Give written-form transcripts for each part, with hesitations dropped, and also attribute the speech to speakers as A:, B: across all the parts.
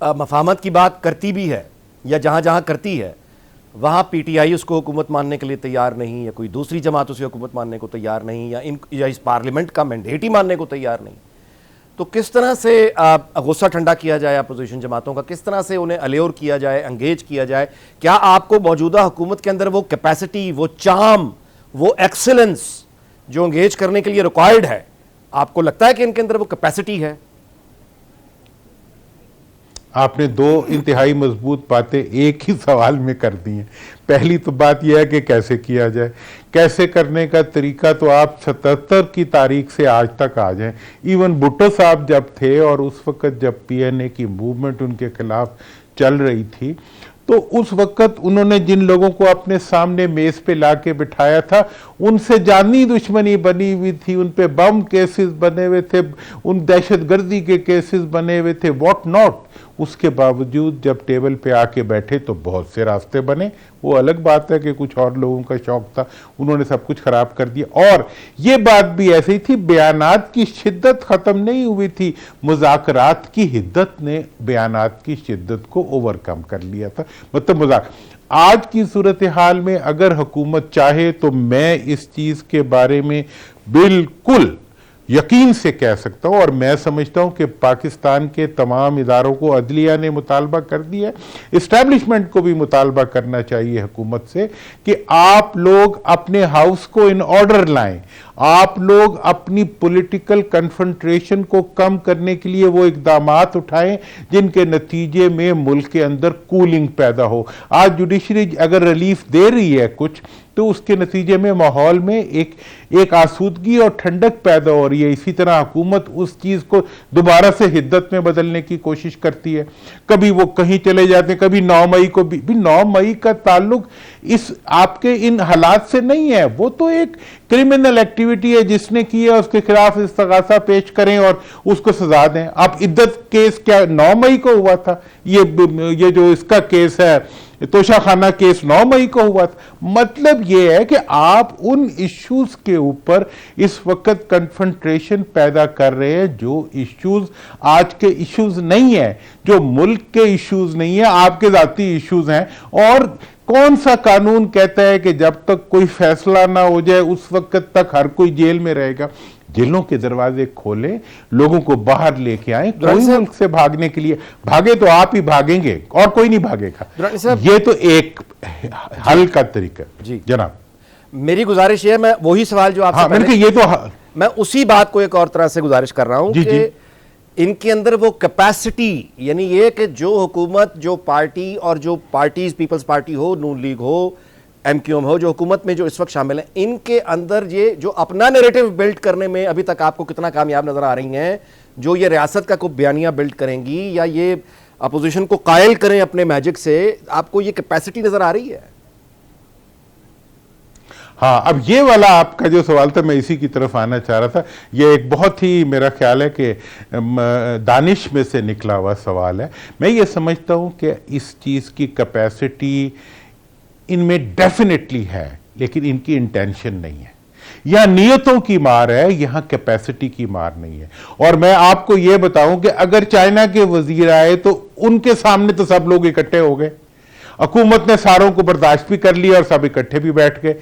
A: مفاہمت کی بات کرتی بھی ہے یا جہاں جہاں کرتی ہے وہاں پی ٹی آئی اس کو حکومت ماننے کے لیے تیار نہیں، یا کوئی دوسری جماعت اسے حکومت ماننے کو تیار نہیں، یا اس پارلیمنٹ کا مینڈیٹ ہی ماننے کو تیار نہیں. تو کس طرح سے غصہ ٹھنڈا کیا جائے اپوزیشن جماعتوں کا، کس طرح سے انہیں الیور کیا جائے، انگیج کیا جائے؟ کیا آپ کو موجودہ حکومت کے اندر وہ کیپیسٹی، وہ چارم، وہ ایکسلنس جو انگیج کرنے کے لیے ریکوائرڈ ہے، آپ کو لگتا ہے کہ ان کے اندر وہ کیپیسٹی ہے؟
B: آپ نے دو انتہائی مضبوط باتیں ایک ہی سوال میں کر دی ہیں. پہلی تو بات یہ ہے کہ کیسے کیا جائے. کیسے کرنے کا طریقہ تو آپ 77 کی تاریخ سے آج تک آ جائیں. ایون بھٹو صاحب جب تھے اور اس وقت جب پی این اے کی موومنٹ ان کے خلاف چل رہی تھی تو اس وقت انہوں نے جن لوگوں کو اپنے سامنے میز پہ لا کے بٹھایا تھا ان سے جانی دشمنی بنی ہوئی تھی، ان پہ بم کیسز بنے ہوئے تھے، ان دہشت گردی کے کیسز بنے ہوئے تھے، واٹ ناٹ. اس کے باوجود جب ٹیبل پہ آ کے بیٹھے تو بہت سے راستے بنے. وہ الگ بات ہے کہ کچھ اور لوگوں کا شوق تھا، انہوں نے سب کچھ خراب کر دیا. اور یہ بات بھی ایسی تھی، بیانات کی شدت ختم نہیں ہوئی تھی، مذاکرات کی حدت نے بیانات کی شدت کو اوور کم کر لیا تھا. مطلب آج کی صورتحال میں اگر حکومت چاہے تو میں اس چیز کے بارے میں بالکل یقین سے کہہ سکتا ہوں، اور میں سمجھتا ہوں کہ پاکستان کے تمام اداروں کو، عدلیہ نے مطالبہ کر دیا ہے، اسٹیبلشمنٹ کو بھی مطالبہ کرنا چاہیے حکومت سے کہ آپ لوگ اپنے ہاؤس کو ان آرڈر لائیں، آپ لوگ اپنی پولیٹیکل کنفرنٹریشن کو کم کرنے کے لیے وہ اقدامات اٹھائیں جن کے نتیجے میں ملک کے اندر کولنگ پیدا ہو. آج جوڈیشری اگر ریلیف دے رہی ہے کچھ تو اس کے نتیجے میں ماحول میں ایک آسودگی اور ٹھنڈک پیدا ہو رہی ہے. اسی طرح حکومت اس چیز کو دوبارہ سے حدت میں بدلنے کی کوشش کرتی ہے. کبھی وہ کہیں چلے جاتے ہیں، کبھی 9 مئی کو بھی 9 مئی کا تعلق اس آپ کے ان حالات سے نہیں ہے. وہ تو ایک کرمنل ایکٹیویٹی ہے، جس نے کی ہے اس کے خلاف استغاثہ پیش کریں اور اس کو سزا دیں. آپ عدت کیس کیا 9 مئی کو ہوا تھا، یہ جو اس کا کیس ہے توشہ خانہ کیس 9 مئی کو ہوا تھا. مطلب یہ ہے کہ آپ ان ایشوز کے اوپر اس وقت کنفرنٹریشن پیدا کر رہے ہیں جو ایشوز آج کے ایشوز نہیں ہیں، جو ملک کے ایشوز نہیں ہیں، آپ کے ذاتی ایشوز ہیں. اور کون سا قانون کہتا ہے کہ جب تک کوئی فیصلہ نہ ہو جائے اس وقت تک ہر کوئی جیل میں رہے گا؟ جیلوں کے دروازے کھولیں، لوگوں کو باہر لے کے آئیں. کوئی ملک سے بھاگنے کے لیے بھاگے تو آپ ہی بھاگیں گے اور کوئی نہیں بھاگے گا. یہ تو ایک حل کا طریقہ.
A: جی
B: جناب،
A: میری گزارش یہ ہے، میں وہی سوال جو آپ سے
B: یہ تو
A: میں اسی بات کو ایک اور طرح سے گزارش کر رہا ہوں کہ ان کے اندر وہ کیپیسٹی، یعنی یہ کہ جو حکومت، جو پارٹی اور جو پارٹیز، پیپلز پارٹی ہو، نون لیگ ہو، ایم کیو ایم ہو، جو حکومت میں جو اس وقت شامل ہیں، ان کے اندر یہ جو اپنا نیریٹو بلڈ کرنے میں ابھی تک آپ کو کتنا کامیاب نظر آ رہی ہیں، جو یہ ریاست کا کوئی بیانیہ بلڈ کریں گی یا یہ اپوزیشن کو قائل کریں اپنے میجک سے، آپ کو یہ کیپیسٹی نظر آ رہی ہے؟
B: ہاں، اب یہ والا آپ کا جو سوال تھا میں اسی کی طرف آنا چاہ رہا تھا. یہ ایک بہت ہی میرا خیال ہے کہ دانش میں سے نکلا ہوا سوال ہے. میں یہ سمجھتا ہوں کہ اس چیز کی کیپیسٹی ان میں ڈیفینیٹلی ہے، لیکن ان کی انٹینشن نہیں ہے. یہاں نیتوں کی مار ہے، یہاں کیپیسٹی کی مار نہیں ہے. اور میں آپ کو یہ بتاؤں کہ اگر چائنا کے وزیر آئے تو ان کے سامنے تو سب لوگ اکٹھے ہو گئے، حکومت نے ساروں کو برداشت بھی کر لیا اور سب اکٹھے بھی بیٹھ گئے.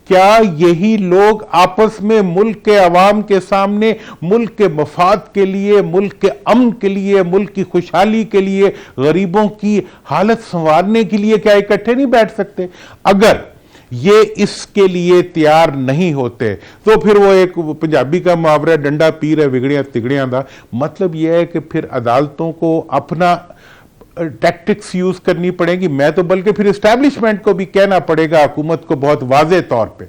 B: کیا یہی لوگ آپس میں ملک کے عوام کے سامنے ملک کے مفاد کے لیے، ملک کے امن کے لیے، ملک کی خوشحالی کے لیے، غریبوں کی حالت سنوارنے کے لیے کیا اکٹھے نہیں بیٹھ سکتے؟ اگر یہ اس کے لیے تیار نہیں ہوتے تو پھر وہ ایک پنجابی کا محاورہ ڈنڈا پیر ہے وگڑیاں تگڑیاں دا. مطلب یہ ہے کہ پھر عدالتوں کو اپنا ٹیکٹکس یوز کرنی پڑے گی. میں تو بلکہ پھر اسٹیبلشمنٹ کو بھی کہنا پڑے گا، حکومت کو بہت واضح طور پہ،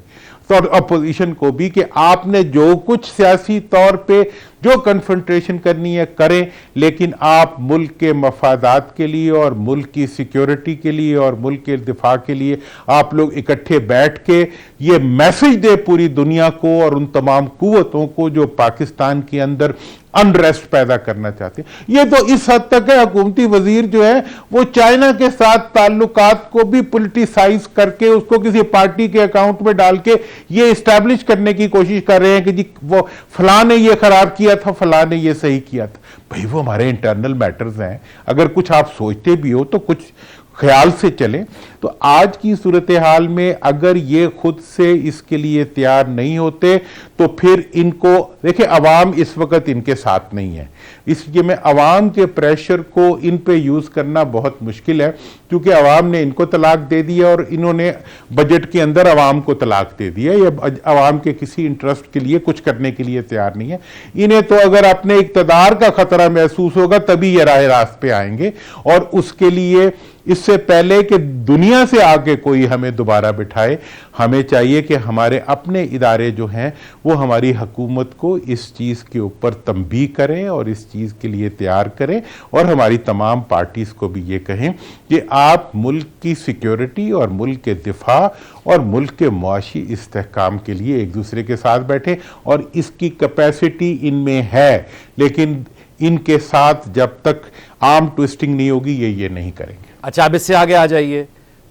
B: اور اپوزیشن کو بھی، کہ آپ نے جو کچھ سیاسی طور پہ جو کنفرنٹریشن کرنی ہے کریں، لیکن آپ ملک کے مفادات کے لیے اور ملک کی سیکیورٹی کے لیے اور ملک کے دفاع کے لیے آپ لوگ اکٹھے بیٹھ کے یہ میسج دے پوری دنیا کو اور ان تمام قوتوں کو جو پاکستان کے اندر انریسٹ پیدا کرنا چاہتے ہیں. یہ تو اس حد تک ہے حکومتی وزیر جو ہے وہ چائنا کے ساتھ تعلقات کو بھی پولیٹیسائز کر کے اس کو کسی پارٹی کے اکاؤنٹ میں ڈال کے یہ اسٹیبلش کرنے کی کوشش کر رہے ہیں کہ جی وہ فلاں نے یہ خراب کیا تھا، فلاں نے یہ صحیح کیا تھا. بھئی وہ ہمارے انٹرنل میٹرز ہیں، اگر کچھ آپ سوچتے بھی ہو تو کچھ خیال سے چلیں۔ تو آج کی صورتحال میں اگر یہ خود سے اس کے لیے تیار نہیں ہوتے تو پھر ان کو دیکھیں، عوام اس وقت ان کے ساتھ نہیں ہے، اس لیے میں عوام کے پریشر کو ان پہ یوز کرنا بہت مشکل ہے، کیونکہ عوام نے ان کو طلاق دے دیا اور انہوں نے بجٹ کے اندر عوام کو طلاق دے دیا، یہ عوام کے کسی انٹرسٹ کے لیے کچھ کرنے کے لیے تیار نہیں ہے۔ انہیں تو اگر اپنے اقتدار کا خطرہ محسوس ہوگا تبھی یہ راہ راست پہ آئیں گے، اور اس کے لیے اس سے پہلے کہ دنیا سے آگے کوئی ہمیں دوبارہ بٹھائے، ہمیں چاہیے کہ ہمارے اپنے ادارے جو ہیں وہ ہماری حکومت کو اس چیز کے اوپر تنبیہ کریں اور اس چیز کے لیے تیار کریں، اور ہماری تمام پارٹیز کو بھی یہ کہیں کہ آپ ملک کی سیکیورٹی اور ملک کے دفاع اور ملک کے معاشی استحکام کے لیے ایک دوسرے کے ساتھ بیٹھیں، اور اس کی کیپیسٹی ان میں ہے، لیکن ان کے ساتھ جب تک آرم ٹوئسٹنگ نہیں ہوگی یہ نہیں کریں گے۔
A: اچھا، اب اس سے آگے آ جائیے،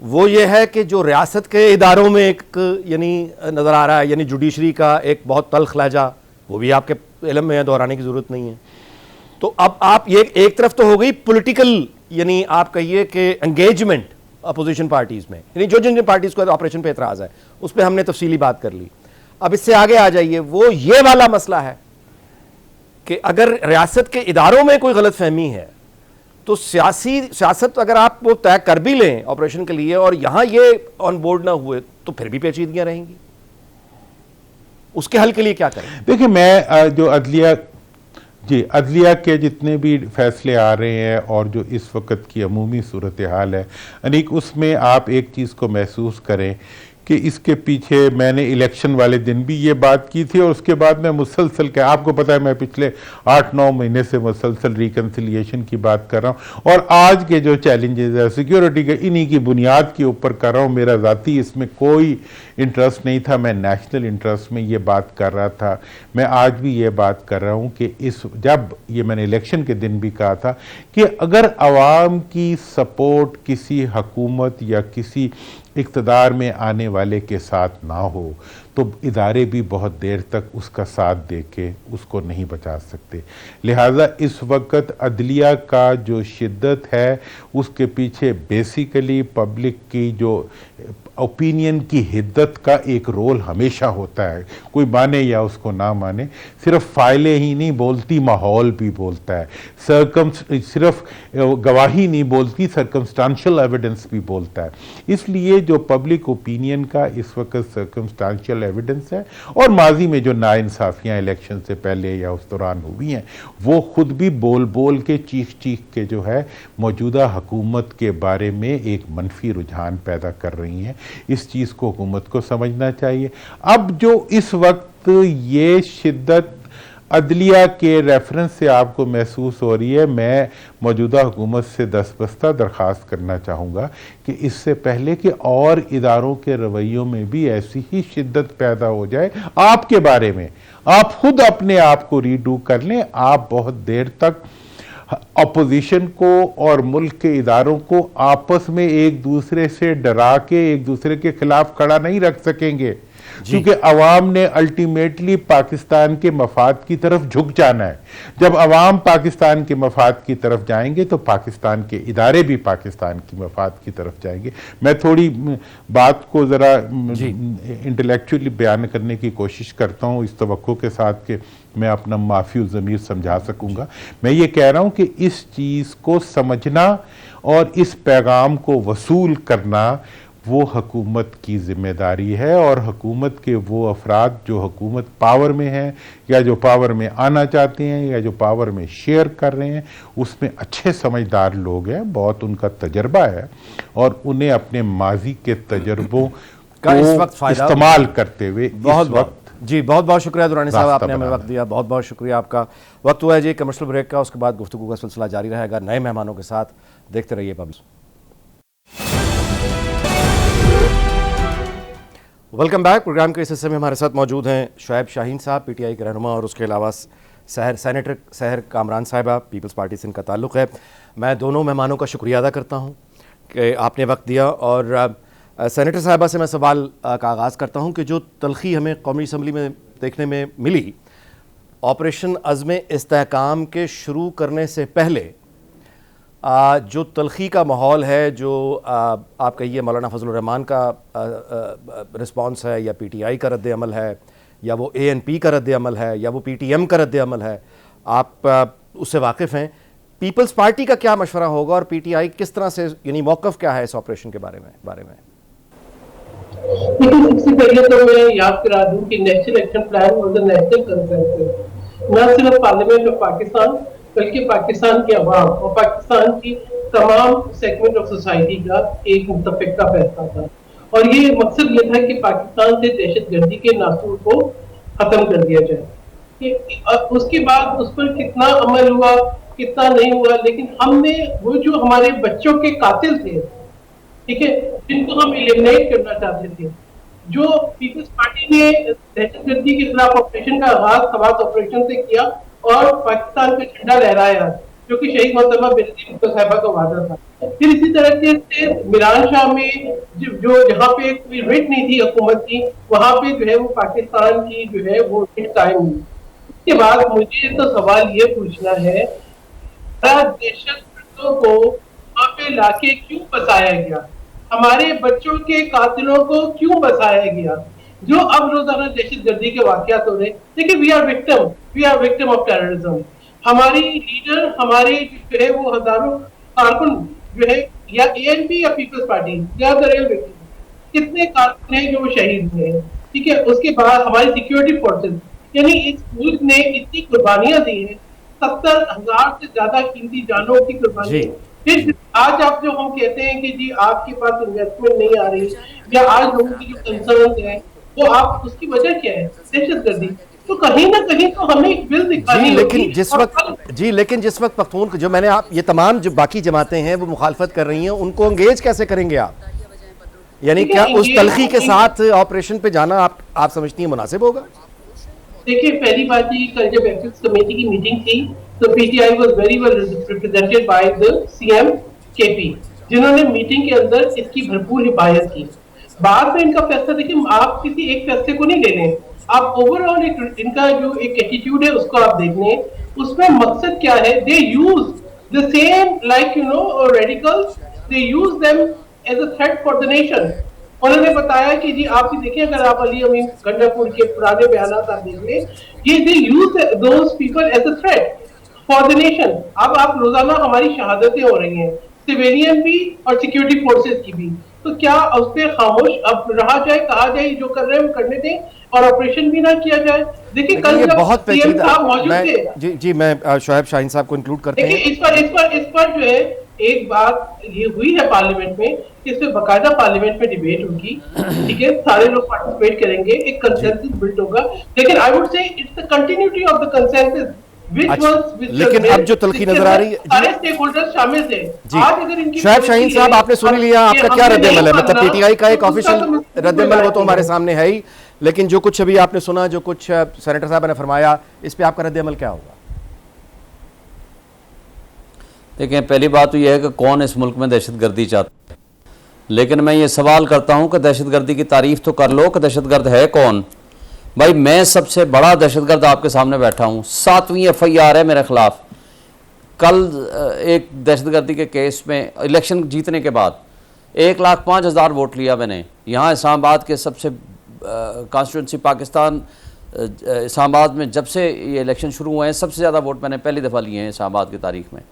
A: وہ یہ ہے کہ جو ریاست کے اداروں میں ایک یعنی نظر آ رہا ہے، یعنی جوڈیشری کا ایک بہت تلخ لہجہ، وہ بھی آپ کے علم میں ہے، دہرانے کی ضرورت نہیں ہے۔ تو اب آپ یہ ایک طرف تو ہو گئی پولیٹیکل، یعنی آپ کہیے کہ انگیجمنٹ اپوزیشن پارٹیز میں، یعنی جو جن پارٹیز کو آپریشن پہ اعتراض ہے اس پہ ہم نے تفصیلی بات کر لی۔ اب اس سے آگے آ جائیے، وہ یہ والا مسئلہ ہے کہ اگر ریاست کے اداروں میں کوئی غلط فہمی ہے تو سیاست اگر آپ وہ طے کر بھی لیں آپریشن کے لیے اور یہاں یہ آن بورڈ نہ ہوئے تو پھر بھی پیچیدگیاں رہیں گی، اس کے حل کے لیے کیا کریں؟
B: دیکھیں، میں جو عدلیہ کے جتنے بھی فیصلے آ رہے ہیں اور جو اس وقت کی عمومی صورتحال ہے، یعنی اس میں آپ ایک چیز کو محسوس کریں کہ اس کے پیچھے میں نے الیکشن والے دن بھی یہ بات کی تھی، اور اس کے بعد میں مسلسل آپ کو پتہ ہے میں پچھلے 8-9 مہینے سے مسلسل ریکنسیلیشن کی بات کر رہا ہوں، اور آج کے جو چیلنجز ہے سیکیورٹی کے، انہی کی بنیاد کے اوپر کر رہا ہوں۔ میرا ذاتی اس میں کوئی انٹرسٹ نہیں تھا، میں نیشنل انٹرسٹ میں یہ بات کر رہا تھا۔ میں آج بھی یہ بات کر رہا ہوں کہ جب یہ میں نے الیکشن کے دن بھی کہا تھا کہ اگر عوام کی سپورٹ کسی حکومت یا کسی اقتدار میں آنے والے کے ساتھ نہ ہو تو ادارے بھی بہت دیر تک اس کا ساتھ دے کے اس کو نہیں بچا سکتے۔ لہٰذا اس وقت عدلیہ کا جو شدت ہے اس کے پیچھے بیسیکلی پبلک کی جو اوپینین کی حدت کا ایک رول ہمیشہ ہوتا ہے، کوئی مانے یا اس کو نہ مانے۔ صرف فائلیں ہی نہیں بولتی، ماحول بھی بولتا ہے، صرف گواہی نہیں بولتی، سرکمسٹانشل ایویڈنس بھی بولتا ہے۔ اس لیے جو پبلک اوپینین کا اس وقت سرکمسٹانشل ایویڈنس ہے، اور ماضی میں جو ناانصافیاں الیکشن سے پہلے یا اس دوران ہوئی ہیں، وہ خود بھی بول بول کے چیخ کے جو ہے موجودہ حکومت کے بارے میں ایک منفی رجحان پیدا کر رہی ہیں۔ اس چیز کو حکومت کو سمجھنا چاہیے۔ اب جو اس وقت یہ شدت عدلیہ کے ریفرنس سے آپ کو محسوس ہو رہی ہے، میں موجودہ حکومت سے دستبستہ درخواست کرنا چاہوں گا کہ اس سے پہلے کہ اور اداروں کے رویوں میں بھی ایسی ہی شدت پیدا ہو جائے، آپ کے بارے میں آپ خود اپنے آپ کو ریڈو کر لیں۔ آپ بہت دیر تک اپوزیشن کو اور ملک کے اداروں کو آپس میں ایک دوسرے سے ڈرا کے ایک دوسرے کے خلاف کھڑا نہیں رکھ سکیں گے، کیونکہ عوام نے الٹیمیٹلی پاکستان کے مفاد کی طرف جھک جانا ہے۔ جب عوام پاکستان کے مفاد کی طرف جائیں گے تو پاکستان کے ادارے بھی پاکستان کی مفاد کی طرف جائیں گے۔ میں تھوڑی بات کو ذرا انٹلیکچولی بیان کرنے کی کوشش کرتا ہوں اس توقع کے ساتھ کہ میں اپنا معافی الضمیر سمجھا سکوں گا۔ میں یہ کہہ رہا ہوں کہ اس چیز کو سمجھنا اور اس پیغام کو وصول کرنا وہ حکومت کی ذمہ داری ہے، اور حکومت کے وہ افراد جو حکومت پاور میں ہیں یا جو پاور میں آنا چاہتے ہیں یا جو پاور میں شیئر کر رہے ہیں، اس میں اچھے سمجھدار لوگ ہیں، بہت ان کا تجربہ ہے، اور انہیں اپنے ماضی کے تجربوں
A: کا اس وقت فائدہ
B: استعمال کرتے ہوئے
A: بہت بہت شکریہ دورانی صاحب، آپ نے ہمیں وقت دیا، بہت بہت شکریہ آپ کا۔ وقت ہوا ہے جی کمرشل بریک کا، اس کے بعد گفتگو کا سلسلہ جاری رہے گا نئے مہمانوں کے ساتھ۔ دیکھتے رہیے پبلک۔ Welcome back. پروگرام کے اس حصے میں ہمارے ساتھ موجود ہیں شعیب شاہین صاحب، پی ٹی آئی کے رہنما، اور اس کے علاوہ سینیٹر سحر کامران صاحبہ، پیپلز پارٹی سے ان کا تعلق ہے۔ میں دونوں مہمانوں کا شکریہ ادا کرتا ہوں کہ آپ نے وقت دیا، اور سینیٹر صاحبہ سے میں سوال کا آغاز کرتا ہوں کہ جو تلخی ہمیں قومی اسمبلی میں دیکھنے میں ملی، آپریشن عزم استحکام کے شروع کرنے سے پہلے جو تلخی کا ماحول ہے، جو آپ کہیے مولانا فضل الرحمان کا رسپانس ہے، یا پی ٹی آئی کا رد عمل ہے، یا وہ اے این پی کا رد عمل ہے، یا وہ پی ٹی ایم کا رد عمل ہے، آپ اس سے واقف ہیں. پیپلز پارٹی کا کیا مشورہ ہوگا اور پی ٹی آئی کس طرح سے، یعنی موقف کیا ہے اس آپریشن کے بارے میں؟
C: لیکن سب سے پہلے تو میں یاد کرا دوں کہ national action plan was a national consensus, نہ صرف پارلیمنٹ آف پاکستان بلکہ پاکستان کے عوام اور پاکستان کی تمام سیگمنٹ آف سوسائٹی کا ایک متفقہ فیصلہ تھا. اور یہ مقصد یہ تھا کہ پاکستان سے دہشت گردی کے ناسور کو ختم کر دیا جائے. اس کے بعد اس پر کتنا عمل ہوا کتنا نہیں ہوا، لیکن ہم نے وہ جو ہمارے بچوں کے قاتل تھے، ٹھیک ہے، جن کو ہم ایلیمنیٹ کرنا چاہتے تھے، جو پیپلز پارٹی نے دہشت گردی کے خلاف آپریشن کا آغاز خواص آپریشن سے کیا اور پاکستان کا جھنڈا لہرایا، جو کہ شہید محترمہ بینظیر بھٹو صاحبہ کا وعدہ تھا. پھر اسی طرح سے میران شاہ میں جو جہاں پہ کوئی رٹ نہیں تھی حکومت کی، وہاں پہ جو ہے وہ پاکستان کی جو ہے وہ رٹ قائم ہوئی. اس کے بعد مجھے تو سوال یہ پوچھنا ہے، دہشت گردوں کو وہاں پہ لا کے کیوں بسایا گیا؟ ہمارے بچوں کے قاتلوں کو کیوں بسایا گیا جو اب روزانہ دہشت گردی کے واقعات ہو رہے؟ دیکھیں we are victim of terrorism. ہماری لیڈر، ہمارے جو ہے وہ ہزاروں کارکن جو ہے یا اے این پی یا پیپلز پارٹی یا کتنے کارکن ہیں جو وہ شہید ہوئے ہیں، ٹھیک ہے. اس کے بعد ہماری سیکورٹی فورسز، یعنی اس ملک نے اتنی قربانیاں دی ہیں، 70,000 سے زیادہ قیمتی جانوں کی قربانی. پھر آج آپ جو ہم کہتے ہیں کہ جی آپ کے پاس انویسٹمنٹ نہیں آ رہی، یا آج لوگوں کی جو کنسرنز ہیں وہ آپ، اس کی وجہ کیا ہے؟ دہشت گردی. تو کہیں نہ کہیں تو ہمیں بل دکھانی ہوگی.
A: لیکن جس وقت پختون جو میں نے آپ یہ تمام جو باقی جماعتیں ہیں وہ مخالفت کر رہی ہیں، ان کو انگیج کیسے کریں گے آپ؟ یعنی کیا اس تلخی کے ساتھ آپریشن پہ جانا آپ سمجھتی ہیں مناسب ہوگا؟
C: دیکھیں پہلی بات یہ، کل جب ایتھکس کمیٹی کی میٹنگ تھی تو P T I was very well represented by the C M K P, جنہوں نے میٹنگ کے اندر اس کی بھرپور حمایت کی. بعد میں ان کا فیصلہ دیکھیں، آپ کسی ایک فیصلے کو نہیں لے لیں، آپ اوور آل ان کا جو ایک ایٹیٹیوڈ ہے اس کو آپ دیکھ لیں. اس میں مقصد کیا ہے؟ They use the same like radicals, they use them as a threat for the nation. انہوں نے بتایا کہ جی آپ بھی دیکھیں، اگر آپ علی امین گنڈا پور کے پرانے بیانات آپ دیکھ لیں، یہ they use those people as a threat for the nation. اب آپ روزانہ ہماری شہادتیں ہو رہی ہیں، سویلین بھی اور سیکیورٹی فورسز کی بھی، تو کیا اس پہ خاموش اب رہا جائے؟ کہا جائے جو کر رہے ہیں وہ کرنے دیں اور آپریشن بھی نہ کیا جائے؟ دیکھیں کل جب سی ایم صاحب موجود تھے،
A: جی میں شعیب شاہین صاحب کو انکلوڈ کرتے ہیں.
C: دیکھیں اس پر جو ہے ایک بات یہ ہوئی ہے پارلیمنٹ میں کہ اس پہ باقاعدہ پارلیمنٹ میں ڈیبیٹ ہوگی، ٹھیک ہے، سارے لوگ پارٹیسپیٹ کریں گے، ایک کنسنسس بلڈ ہوگا. لیکن I would say it's the continuity of the consensus.
A: لیکن اب جو تلخی نظر آ رہی ہے،
C: سارے اسٹیک ہولڈرز شامل تھے. آج اگر ان کی
A: شعیب شاہین صاحب آپ نے سن لیا، آپ کا کیا رد عمل ہے؟ مطلب پی ٹی آئی کا ایک آفیشیل رد عمل وہ تو ہمارے سامنے ہے ہی، لیکن جو کچھ ابھی آپ نے سنا، جو کچھ سینیٹر صاحب نے فرمایا، اس پہ آپ کا رد عمل کیا ہوگا؟
D: دیکھیں پہلی بات تو یہ ہے کہ کون اس ملک میں دہشت گردی چاہتا ہے، لیکن میں یہ سوال کرتا ہوں کہ دہشت گردی کی تعریف تو کر لو کہ دہشت گرد ہے کون؟ بھائی میں سب سے بڑا دہشت گرد آپ کے سامنے بیٹھا ہوں، 7ویں ایف آئی آر ہے میرے خلاف. کل ایک دہشت گردی کے کیس میں الیکشن جیتنے کے بعد 1,05,000 ووٹ لیا میں نے. یہاں اسلام آباد کے سب سے کانسٹیٹوئنسی پاکستان اسلام آباد میں جب سے یہ الیکشن شروع ہوئے ہیں سب سے زیادہ ووٹ میں نے پہلی دفعہ لیے ہیں اسلام آباد کی تاریخ میں.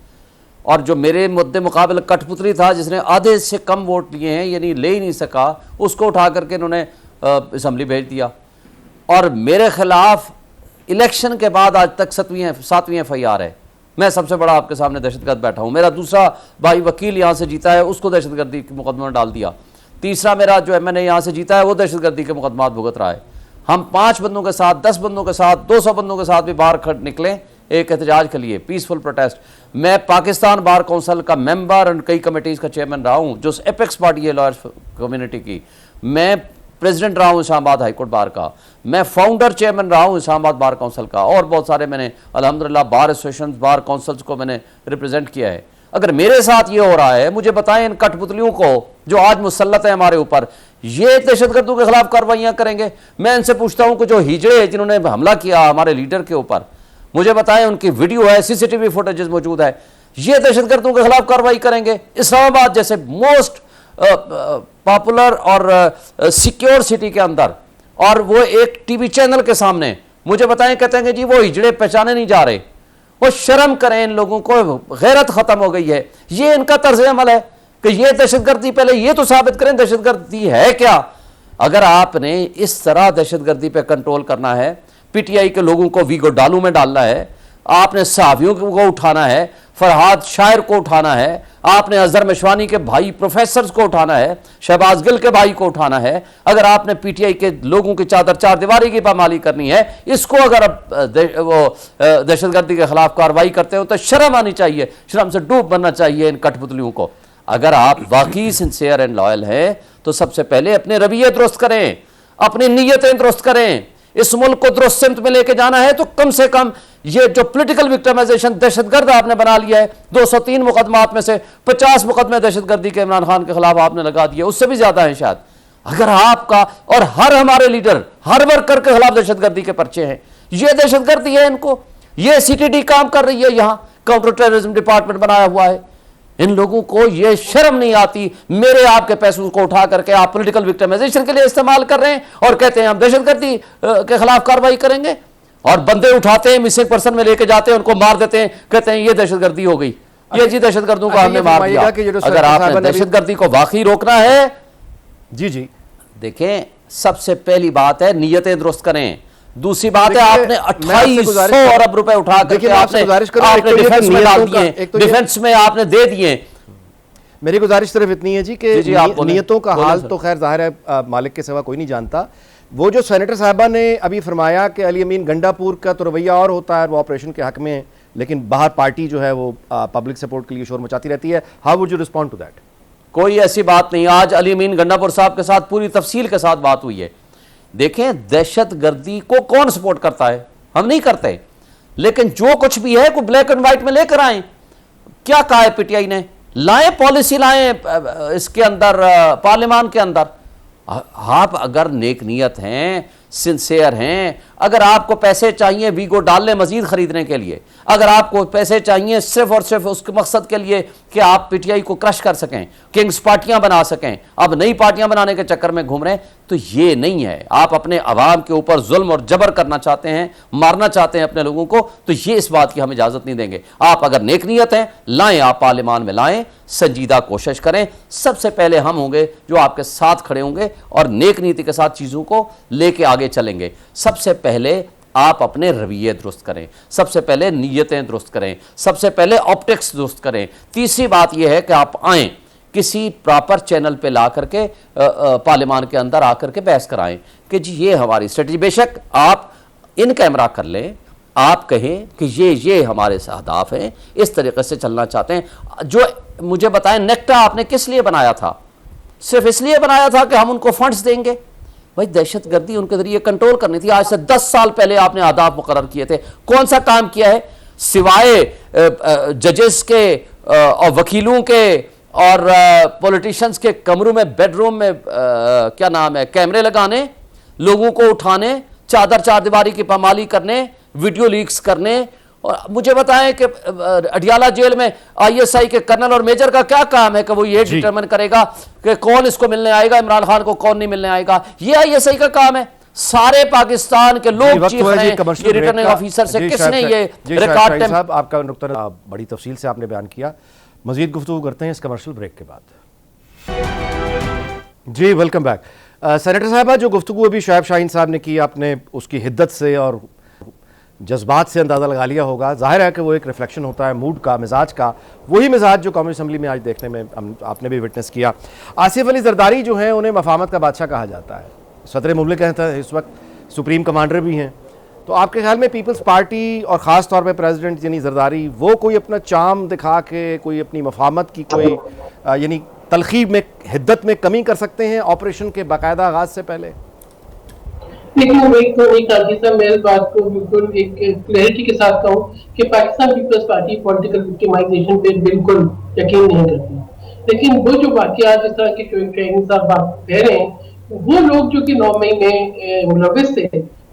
D: اور جو میرے مدِ مقابل کٹ پتلی تھا جس نے آدھے سے کم ووٹ لیے ہیں، یعنی لے ہی نہیں سکا، اس کو اٹھا کر کے انہوں نے اسمبلی بھیج دیا. اور میرے خلاف الیکشن کے بعد آج تک 7ویں ایف آئی آر ہے. میں سب سے بڑا آپ کے سامنے دہشت گرد بیٹھا ہوں. میرا دوسرا بھائی وکیل یہاں سے جیتا ہے، اس کو دہشت گردی کے مقدمے میں ڈال دیا. تیسرا میرا جو ایم این اے یہاں سے جیتا ہے وہ دہشت گردی کے مقدمات بھگت رہا ہے. ہم 5 بندوں کے ساتھ، 10 بندوں کے ساتھ، 200 بندوں کے ساتھ بھی باہر نکلیں ایک احتجاج کے لیے، پیسفل پروٹیسٹ. میں پاکستان بار کونسل کا ممبر اور کئی کمیٹیز کا چیئرمین رہا ہوں جو ایپیکس پارٹی ہے لائرز کمیونٹی کی. میں پریزیڈنٹ رہا ہوں اسلام آباد ہائی کورٹ بار کا. میں فاؤنڈر چیئرمین رہا ہوں اسلام آباد بار کونسل کا، اور بہت سارے میں نے الحمدللہ بار ایسوسیشنز، بار کونسلز کو میں نے ریپرزینٹ کیا ہے. اگر میرے ساتھ یہ ہو رہا ہے، مجھے بتائیں ان کٹ پتلیوں کو جو آج مسلط ہیں ہمارے اوپر، یہ دہشت گردوں کے خلاف کارروائیاں کریں گے؟ میں ان سے پوچھتا ہوں کہ جو ہجڑے جنہوں نے حملہ کیا ہمارے لیڈر کے اوپر، مجھے بتائیں ان کی ویڈیو ہے, سی سی ٹی وی فوٹیجز موجود ہے. یہ دہشت گردوں کے خلاف کارروائی کریں گے. اسلام آباد جیسے موسٹ پاپولر اور سیکیور سٹی کے اندر, اور وہ ایک ٹی وی چینل کے سامنے مجھے بتائیں, کہتے ہیں کہ جی وہ ہجڑے پہچانے نہیں جا رہے. وہ شرم کریں, ان لوگوں کو غیرت ختم ہو گئی ہے. یہ ان کا طرز عمل ہے کہ یہ دہشت گردی, پہلے یہ تو ثابت کریں دہشت گردی ہے کیا. اگر آپ نے اس طرح دہشت گردی پہ کنٹرول کرنا ہے, پی ٹی آئی کے لوگوں کو ویگو ڈالو میں ڈالنا ہے, آپ نے صحافیوں کو اٹھانا ہے, فرحاد شاعر کو اٹھانا ہے, آپ نے اظہر مشوانی کے بھائی پروفیسرز کو اٹھانا ہے, شہباز گل کے بھائی کو اٹھانا ہے, اگر آپ نے پی ٹی آئی کے لوگوں کی چادر چار دیواری کی پامالی کرنی ہے, اس کو اگر وہ دہشت گردی کے خلاف کارروائی کرتے ہو تو شرم آنی چاہیے, شرم سے ڈوب بننا چاہیے ان کٹ پتلیوں کو. اگر آپ واقعی سنسیئر اینڈ لائل ہیں تو سب سے پہلے اپنے رویے درست کریں, اپنی نیتیں درست کریں. اس ملک کو درست سمت میں لے کے جانا ہے تو کم سے کم یہ جو پولیٹیکل وکٹمائزیشن دہشت گرد آپ نے بنا لیا ہے, 203 مقدمات میں سے 50 مقدمے دہشت گردی کے عمران خان کے خلاف آپ نے لگا دیے, اس سے بھی زیادہ ہیں شاید. اگر آپ کا اور ہر ہمارے لیڈر, ہر ورکر کے خلاف دہشت گردی کے پرچے ہیں, یہ دہشت گردی ہے ان کو, یہ سی ٹی ڈی کام کر رہی ہے, یہاں کاؤنٹر ٹیررزم ڈپارٹمنٹ بنایا ہوا ہے. ان لوگوں کو یہ شرم نہیں آتی, میرے آپ کے پیسوں کو اٹھا کر کے آپ پولیٹیکل وکٹمائزیشن کے لیے استعمال کر رہے ہیں اور کہتے ہیں ہم دہشت گردی کے خلاف کارروائی کریں گے, اور بندے اٹھاتے ہیں مسنگ پرسن میں لے کے جاتے ہیں, ان کو مار دیتے ہیں, کہتے ہیں یہ دہشت گردی ہو گئی, یہ جی دہشت گردوں کو ہم نے مار دیا. اگر آپ نے دہشت گردی کو واقعی روکنا ہے,
A: جی
D: دیکھیں سب سے پہلی بات ہے نیتیں درست کریں. دوسری بات ہے آپ نے 2800 ارب روپے اٹھا کر کے آپ نے ڈیفنس میں ڈال دیے, ڈیفنس میں آپ نے دے دیے.
A: میری گزارش صرف اتنی ہے جی کہ نیتوں کا حال تو خیر ظاہر ہے مالک کے سوا کوئی نہیں جانتا. وہ جو سینیٹر صاحبہ نے ابھی فرمایا کہ علی امین گنڈا پور کا تو رویہ اور ہوتا ہے, وہ آپریشن کے حق میں ہے, لیکن باہر پارٹی جو ہے وہ پبلک سپورٹ کے لیے شور مچاتی رہتی ہے. How would you respond to that?
D: کوئی ایسی بات نہیں. آج علی امین گنڈا پور صاحب کے ساتھ پوری تفصیل کے ساتھ بات ہوئی ہے. دیکھیں دہشت گردی کو کون سپورٹ کرتا ہے, ہم نہیں کرتے, لیکن جو کچھ بھی ہے کو بلیک اینڈ وائٹ میں لے کر آئیں. کیا کہا ہے پی ٹی آئی نے, لائیں پالیسی لائیں اس کے اندر, پارلیمان کے اندر. آپ اگر نیک نیت ہیں, سنسیئر ہیں, اگر آپ کو پیسے چاہیے ویگو ڈال لیں مزید خریدنے کے لیے, اگر آپ کو پیسے چاہیے صرف اور صرف اس کے مقصد کے لیے کہ آپ پی ٹی آئی کو کرش کر سکیں, کنگز پارٹیاں بنا سکیں, اب نئی پارٹیاں بنانے کے چکر میں گھوم رہے ہیں, تو یہ نہیں ہے. آپ اپنے عوام کے اوپر ظلم اور جبر کرنا چاہتے ہیں, مارنا چاہتے ہیں اپنے لوگوں کو, تو یہ اس بات کی ہم اجازت نہیں دیں گے. آپ اگر نیک نیت ہیں لائیں, آپ پارلیمان میں لائیں, سنجیدہ کوشش کریں. سب سے پہلے ہم ہوں گے جو آپ کے ساتھ کھڑے ہوں گے اور نیک نیتی کے ساتھ چیزوں کو لے کے آگے چلیں گے. سب سے پہلے آپ اپنے رویے درست کریں, سب سے پہلے نیتیں درست کریں, سب سے پہلے آپٹکس درست کریں. تیسری بات یہ ہے کہ آپ آئیں کسی پراپر چینل پہ لا کر کے پارلیمان کے اندر آ کر کے بحث کرائیں کہ جی یہ ہماری اسٹریٹجی. بے شک آپ ان کیمرہ کر لیں, آپ کہیں کہ یہ ہمارے اہداف ہیں, اس طریقے سے چلنا چاہتے ہیں. جو مجھے بتائیں نیکٹا آپ نے کس لیے بنایا تھا؟ صرف اس لیے بنایا تھا کہ ہم ان کو فنڈز دیں گے. بھائی دہشت گردی ان کے ذریعے کنٹرول کرنی تھی. آج سے 10 سال پہلے آپ نے اہداف مقرر کیے تھے, کون سا کام کیا ہے سوائے ججز کے اور وکیلوں کے اور پولیٹیشینز کے کمروں میں, بیڈ روم میں کیا نام ہے, کیمرے لگانے, لوگوں کو اٹھانے, چادر چار دیواری کی پامالی کرنے, ویڈیو لیکس کرنے. اور مجھے بتائیں کہ اڈیالہ جیل میں آئی ایس آئی کے کرنل اور میجر کا کیا کام ہے کہ وہ یہ ڈیٹرمن کرے گا کہ کون اس کو ملنے آئے گا, عمران خان کو کون نہیں ملنے آئے گا. یہ آئی ایس آئی کا کام ہے. سارے پاکستان کے لوگ چیخ رہے ہیں یہ ریٹرننگ آفیسر سے کس نے یہ ریکارڈ ٹائم.
A: صاحب آپ کا نقطہ بڑی تفصیل سے آپ نے بیان کیا. مزید گفتگو کرتے ہیں اس کمرشل بریک کے بعد. جی ویلکم بیک. سینیٹر صاحبہ, جو گفتگو ابھی شعیب شاہین صاحب نے کی, آپ نے اس کی حدت سے اور جذبات سے اندازہ لگا لیا ہوگا. ظاہر ہے کہ وہ ایک ریفلیکشن ہوتا ہے موڈ کا, مزاج کا, وہی مزاج جو قومی اسمبلی میں آج دیکھنے میں آپ نے بھی وٹنس کیا. آصف علی زرداری جو ہیں انہیں مفاہمت کا بادشاہ کہا جاتا ہے, صدر مملکت ہیں, اس وقت سپریم کمانڈر بھی ہیں. تو آپ کے خیال میں پیپلز پارٹی اور خاص طور پہ پریزیڈنٹ یعنی زرداری وہ کوئی اپنا چام دکھا کے کوئی اپنی مفاہمت کی کوئی یعنی تلخی میں حدت میں کمی کر سکتے ہیں آپریشن کے باقاعدہ آغاز سے پہلے؟
C: لیکن ایک صاحب میں اس بات کو بالکل ایک کلیئرٹی کے ساتھ کہوں کہ پاکستان پیپلز پارٹی پولیٹیکل وکٹمائزیشن پہ بالکل یقین نہیں کرتی. لیکن وہ جو واقعات جس طرح کے ٹریننگ صاحب بات کہہ رہے ہیں, وہ لوگ جو کہ 9 مئی میں ملوث تھے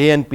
A: ANP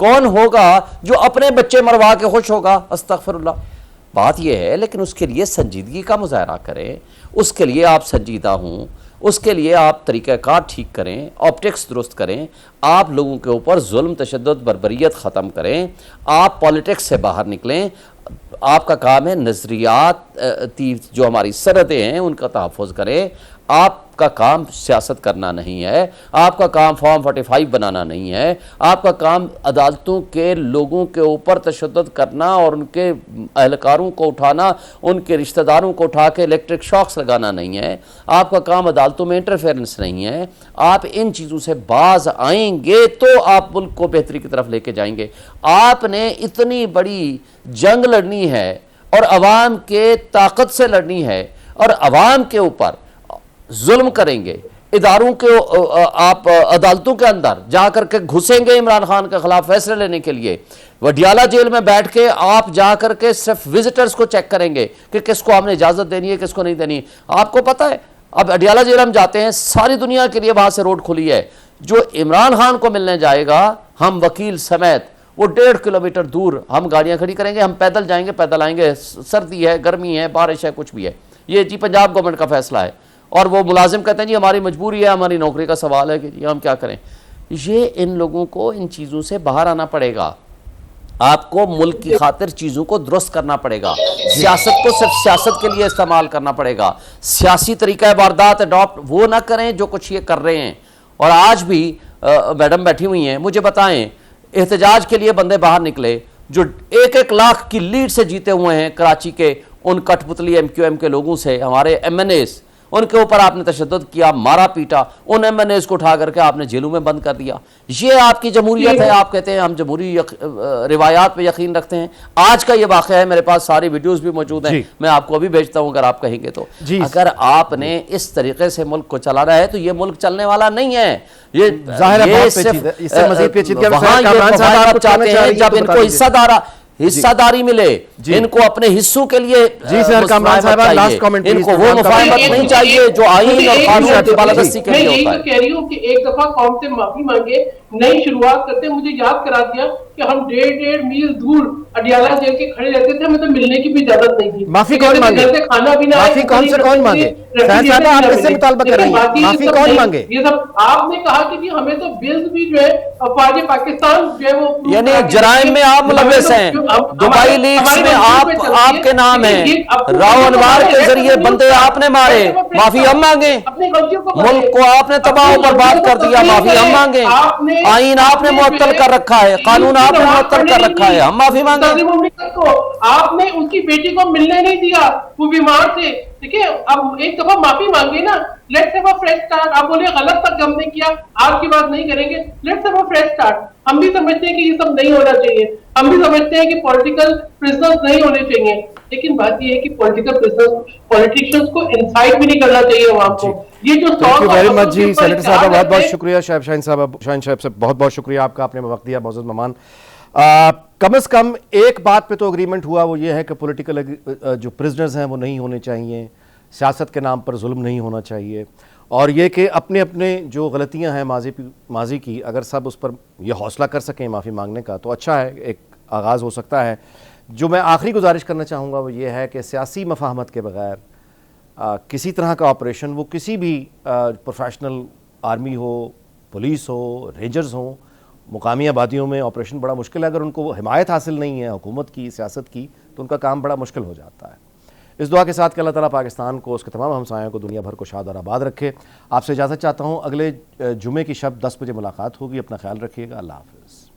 D: کون ہوگا جو اپنے بچے مروا کے خوش ہوگا؟ استغفر اللہ. بات یہ ہے، لیکن اس کے لیے سنجیدگی کا مظاہرہ کریں، اس کے لیے آپ سنجیدہ ہوں، اس کے لیے آپ طریقہ کار ٹھیک کریں، آپٹکس درست کریں، آپ لوگوں کے اوپر ظلم، تشدد، بربریت ختم کریں، آپ پالیٹکس سے باہر نکلیں. آپ کا کام ہے نظریات جو ہماری سرحدیں ہیں ان کا تحفظ کریں. آپ کا کام سیاست کرنا نہیں ہے، آپ کا کام فارم 45 بنانا نہیں ہے، آپ کا کام عدالتوں کے لوگوں کے اوپر تشدد کرنا اور ان کے اہلکاروں کو اٹھانا، ان کے رشتہ داروں کو اٹھا کے الیکٹرک شاکس لگانا نہیں ہے، آپ کا کام عدالتوں میں انٹرفیئرنس نہیں ہے. آپ ان چیزوں سے باز آئیں گے تو آپ ملک کو بہتری کی طرف لے کے جائیں گے. آپ نے اتنی بڑی جنگ لڑنی ہے اور عوام کے طاقت سے لڑنی ہے اور عوام کے اوپر ظلم کریں گے. اداروں کے آپ عدالتوں کے اندر جا کر کے گھسیں گے عمران خان کے خلاف فیصلے لینے کے لیے. وڈیالہ جیل میں بیٹھ کے آپ جا کر کے صرف وزٹرز کو چیک کریں گے کہ کس کو ہم نے اجازت دینی ہے، کس کو نہیں دینی. آپ کو پتہ ہے اب وڈیالہ جیل ہم جاتے ہیں، ساری دنیا کے لیے وہاں سے روڈ کھلی ہے. جو عمران خان کو ملنے جائے گا، ہم وکیل سمیت، وہ 1.5 کلومیٹر دور ہم گاڑیاں کھڑی کریں گے، ہم پیدل جائیں گے، پیدل آئیں گے. سردی ہے، گرمی ہے، بارش ہے، کچھ بھی ہے، یہ جی پنجاب گورنمنٹ کا فیصلہ ہے. اور وہ ملازم کہتے ہیں جی ہماری مجبوری ہے، ہماری نوکری کا سوال ہے کہ جی ہم کیا کریں. یہ ان لوگوں کو ان چیزوں سے باہر آنا پڑے گا. آپ کو ملک کی خاطر چیزوں کو درست کرنا پڑے گا. سیاست کو صرف سیاست کے لیے استعمال کرنا پڑے گا. سیاسی طریقہ واردات اڈاپٹ وہ نہ کریں جو کچھ یہ کر رہے ہیں. اور آج بھی میڈم بیٹھی ہوئی ہیں، مجھے بتائیں احتجاج کے لیے بندے باہر نکلے جو 1-1 لاکھ کی لیڈ سے جیتے ہوئے ہیں کراچی کے ان کٹ پتلی MQM کے لوگوں سے، ہمارے MNAs، ان کے اوپر آپ نے تشدد کیا، مارا پیٹا، ان MNAs کو اٹھا کر کے آپ نے جیلوں میں بند کر دیا. یہ آپ کی جمہوریت ہے. آپ کہتے ہیں ہم جمہوری روایات پہ یقین رکھتے ہیں. آج کا یہ واقعہ ہے، میرے پاس ساری ویڈیوز بھی موجود ہیں، میں آپ کو ابھی بھیجتا ہوں اگر آپ کہیں گے تو. اگر آپ نے اس طریقے سے ملک کو چلانا ہے تو یہ ملک چلنے والا نہیں ہے. یہ
A: ظاہر ہے اس سے مزید پیچیدگی
D: چاہتے ہیں جب ان کو حصہ داری ملے، ان کو اپنے حصوں کے لیے ان کو وہ مفاہمت نہیں چاہیے جو آئین اور قانون کی بالادستی کے لیے ہوتا ہے.
C: میں یہی تو کہہ رہی ہوں کہ ایک دفعہ قوم سے معافی مانگے، نئی شروعات کرتے. مجھے یاد کرا دیا کہ ہم 1.5 میل دور اڈیالہ جیل کے کھڑے رہتے تھے، ہمیں تو ملنے کی بھی اجازت نہیں تھی.
A: معافی کون مانگے؟
C: کھانا پینا
A: معافی کون سے کون مانگے؟ صاحب آپ کس سے مطالبہ کر رہی ہیں؟ معافی کون مانگے؟
C: یہ سب آپ نے کہا کہ جی ہمیں تو بلز بھی جو ہے افواج پاکستان جو ہے وہ
D: یعنی جرائم میں آپ ملوث ہیں. دبئی لیکس میں آپ کے نام ہیں، راؤ انوار کے ذریعے بندے آپ نے مارے، معافی ہم مانگیں. ملک کو آپ نے تباہ و برباد کر دیا، معافی ہم مانگیں. آئین آپ نے معطل کر رکھا ہے، قانون آپ نے معطل کر رکھا ہے، ہم معافی مانگیں.
C: آپ نے ان کی بیٹی کو ملنے نہیں دیا، وہ بیمار تھے. دیکھیں اب ایک دفعہ معافی مانگے نا، let's have a fresh start. آپ بولے غلط تک ہم نے کیا، آپ کی بات نہیں کریں گے، let's have a fresh start. ہم بھی سمجھتے ہیں کہ یہ سب نہیں ہونا چاہیے، ہم بھی سمجھتے ہیں کہ پولیٹیکل پرزنرز نہیں ہونے چاہیے، لیکن بات یہ ہے کہ پولیٹیکل پرزنرز پولیٹیشینز کو انسائٹ بھی نہیں کرنا چاہیے عوام کو. یہ جو
A: جی سینیٹر صاحب بہت بہت شکریہ. شعیب شاہین صاحب سے بہت بہت شکریہ آپ کا، آپ نے وقت دیا. معزز مہمان، کم از کم ایک بات پہ تو اگریمنٹ ہوا، وہ یہ ہے کہ پولیٹیکل جو پرزنرز ہیں وہ نہیں ہونے چاہیے، سیاست کے نام پر ظلم نہیں ہونا چاہیے، اور یہ کہ اپنے اپنے جو غلطیاں ہیں ماضی کی، اگر سب اس پر یہ حوصلہ کر سکیں معافی مانگنے کا تو اچھا ہے، ایک آغاز ہو سکتا ہے. جو میں آخری گزارش کرنا چاہوں گا وہ یہ ہے کہ سیاسی مفاہمت کے بغیر کسی طرح کا آپریشن، وہ کسی بھی پروفیشنل آرمی ہو، پولیس ہو، رینجرز ہوں، مقامی آبادیوں میں آپریشن بڑا مشکل ہے. اگر ان کو حمایت حاصل نہیں ہے حکومت کی، سیاست کی، تو ان کا کام بڑا مشکل ہو جاتا ہے. اس دعا کے ساتھ کہ اللہ تعالیٰ پاکستان کو، اس کے تمام ہمسایوں کو دنیا بھر کو شاد اور آباد رکھے. آپ سے اجازت چاہتا ہوں، اگلے جمعے کی شب 10 بجے ملاقات ہوگی. اپنا خیال رکھیے گا. اللہ حافظ.